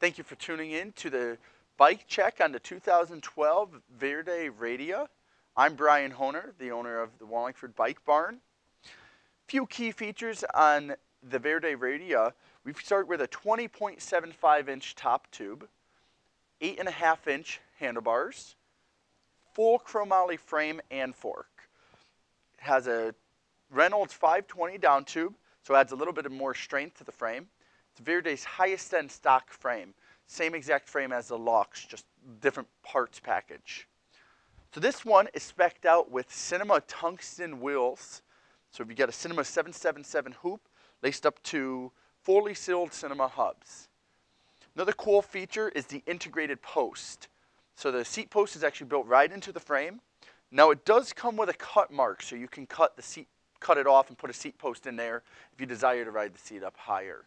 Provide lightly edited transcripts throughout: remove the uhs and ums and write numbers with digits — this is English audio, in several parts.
Thank you for tuning in to the bike check on the 2012 Verde Radia. I'm Brian Honer, the owner of the Wallingford Bike Barn. Few key features on the Verde Radia. We start with a 20.75-inch top tube, 8.5-inch handlebars, full chromoly frame and fork. It has a Reynolds 520 down tube, so it adds a little bit of more strength to the frame. It's Verde's highest end stock frame. Same exact frame as the Lux, just different parts package. So this one is spec'd out with Cinema tungsten wheels. So if you get a Cinema 777 hoop, laced up to fully sealed Cinema hubs. Another cool feature is the integrated post. So the seat post is actually built right into the frame. Now it does come with a cut mark, so you can cut it off and put a seat post in there if you desire to ride the seat up higher.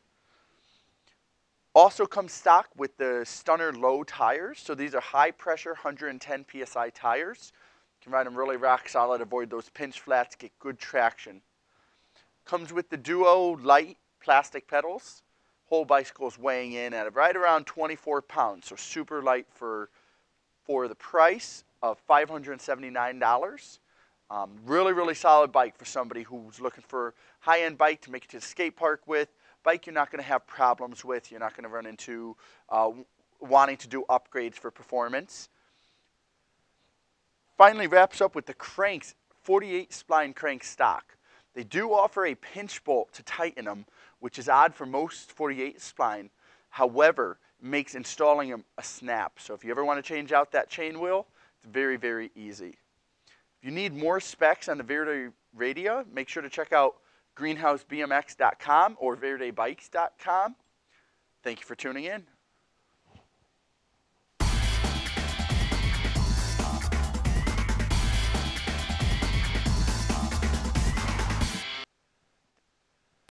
Also comes stock with the Stunner low tires. So these are high pressure 110 PSI tires. You can ride them really rock solid, avoid those pinch flats, get good traction. Comes with the Duo light plastic pedals. Whole bicycle is weighing in at right around 24 pounds, so super light for the price of $579. Really solid bike for somebody who's looking for high-end bike to make it to the skate park with. Bike you're not going to have problems with. You're not going to run into wanting to do upgrades for performance. Finally wraps up with the cranks, 48 spline crank stock. They do offer a pinch bolt to tighten them, which is odd for most 48 spline. However, it makes installing them a snap. So if you ever want to change out that chain wheel, it's very easy. If you need more specs on the Verde Radia, make sure to check out greenhousebmx.com or verdebikes.com. Thank you for tuning in.